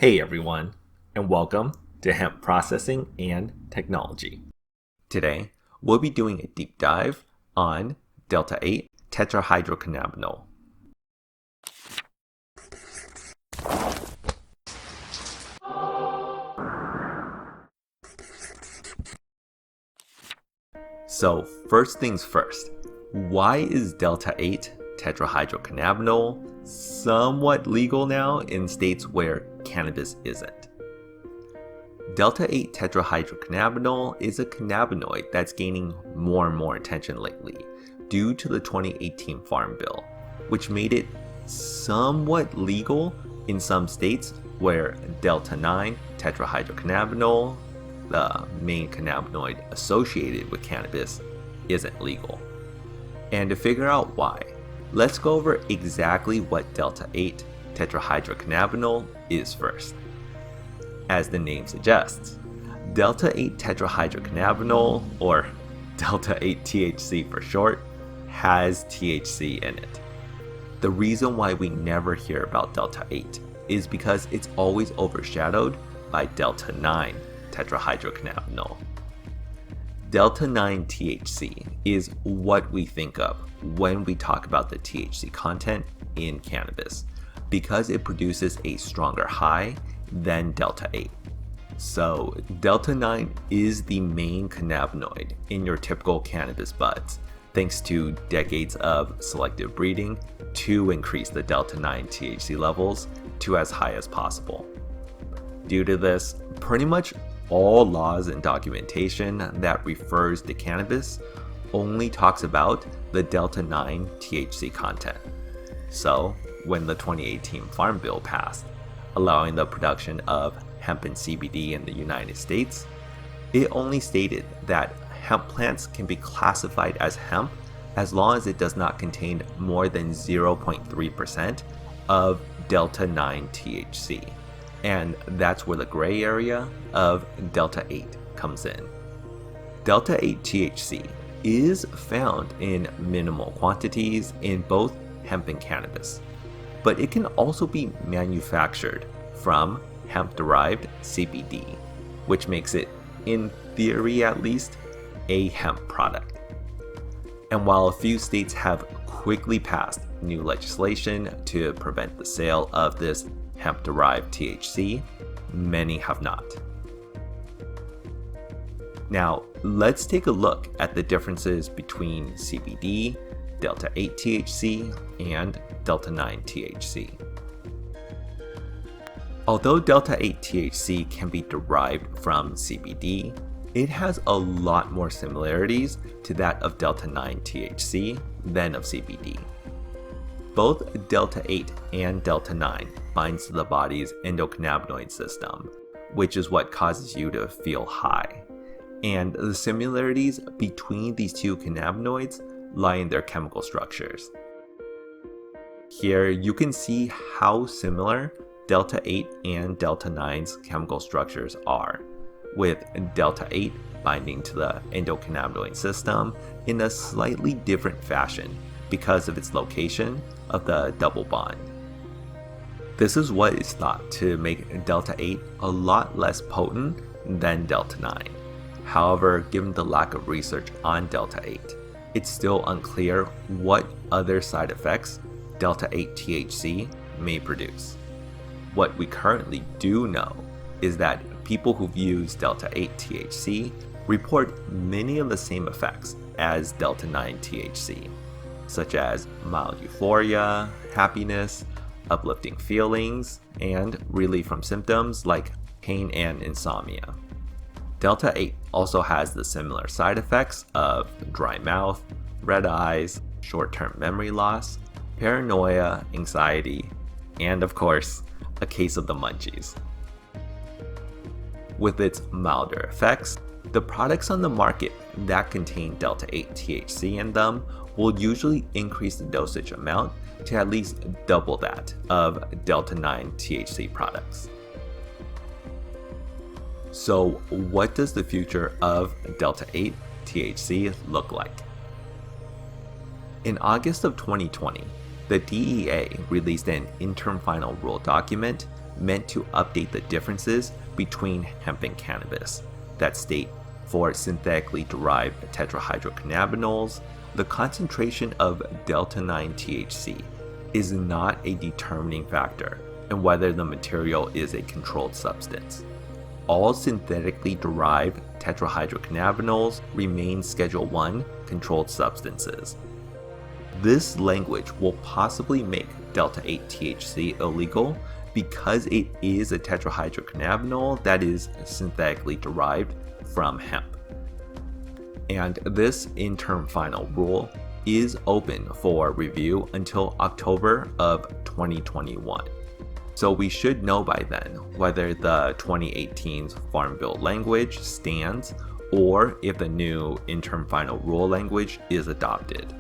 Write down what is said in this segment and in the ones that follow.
Hey everyone, and welcome to Hemp Processing and Technology. Today, we'll be doing a deep dive on Δ8-tetrahydrocannabinol. So first things first, why is Δ8-tetrahydrocannabinol somewhat legal now in states where cannabis isn't? Δ8-tetrahydrocannabinol is a cannabinoid that's gaining more and more attention lately due to the 2018 Farm Bill, which made it somewhat legal in some states where Δ9-tetrahydrocannabinol, the main cannabinoid associated with cannabis, isn't legal. And to figure out why, let's go over exactly what Δ8-tetrahydrocannabinol is first. As the name suggests, Δ8-tetrahydrocannabinol, or Δ8-THC for short, has THC in it. The reason why we never hear about Δ8 is because it's always overshadowed by Δ9-tetrahydrocannabinol. Δ9-THC is what we think of when we talk about the THC content in cannabis, because it produces a stronger high than Δ8. So Δ9 is the main cannabinoid in your typical cannabis buds, thanks to decades of selective breeding to increase the Δ9-THC levels to as high as possible. Due to this, pretty much all laws and documentation that refers to cannabis only talks about the Δ9-THC content. So, when the 2018 Farm Bill passed, allowing the production of hemp and CBD in the United States, it only stated that hemp plants can be classified as hemp as long as it does not contain more than 0.3% of Δ9-THC. And that's where the gray area of Δ8 comes in. Δ8-THC is found in minimal quantities in both hemp and cannabis, but it can also be manufactured from hemp-derived CBD, which makes it, in theory at least, a hemp product. And while a few states have quickly passed new legislation to prevent the sale of this hemp-derived THC, many have not. Now, let's take a look at the differences between CBD, Δ8-THC, and Δ9-THC. Although Δ8-THC can be derived from CBD, it has a lot more similarities to that of Δ9-THC than of CBD. Both Δ8 and Δ9 binds to the body's endocannabinoid system, which is what causes you to feel high. And the similarities between these two cannabinoids lie in their chemical structures. Here you can see how similar Δ8 and Δ9's chemical structures are, with Δ8 binding to the endocannabinoid system in a slightly different fashion because of its location of the double bond. This is what is thought to make Δ8 a lot less potent than Δ9. However, given the lack of research on Δ8, it's still unclear what other side effects Δ8-THC may produce. What we currently do know is that people who've used Δ8-THC report many of the same effects as Δ9-THC, such as mild euphoria, happiness, uplifting feelings, and relief from symptoms like pain and insomnia. Δ8 also has the similar side effects of dry mouth, red eyes, short-term memory loss, paranoia, anxiety, and of course, a case of the munchies. With its milder effects, the products on the market that contain Δ8-THC in them will usually increase the dosage amount to at least double that of Δ9-THC products. So what does the future of Δ8-THC look like? In August of 2020, the DEA released an interim final rule document meant to update the differences between hemp and cannabis that state for synthetically derived tetrahydrocannabinols, the concentration of Δ8-THC is not a determining factor in whether the material is a controlled substance. All synthetically derived tetrahydrocannabinols remain Schedule 1 controlled substances. This language will possibly make Δ8-THC illegal because it is a tetrahydrocannabinol that is synthetically derived from hemp. And this interim final rule is open for review until October of 2021. So we should know by then whether the 2018's Farm Bill language stands or if the new interim final rule language is adopted.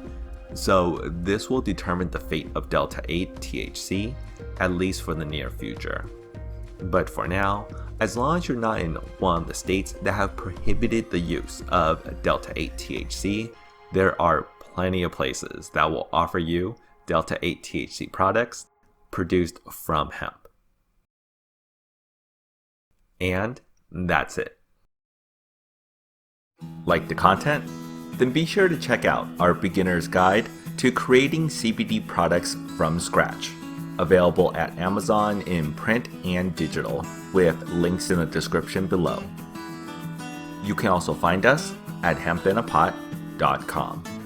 So this will determine the fate of Δ8-THC, at least for the near future. But for now, as long as you're not in one of the states that have prohibited the use of Δ8-THC, there are plenty of places that will offer you Δ8-THC products produced from hemp. And that's it. Like the content? Then be sure to check out our beginner's guide to creating CBD products from scratch, available at Amazon in print and digital, with links in the description below. You can also find us at hempinapot.com.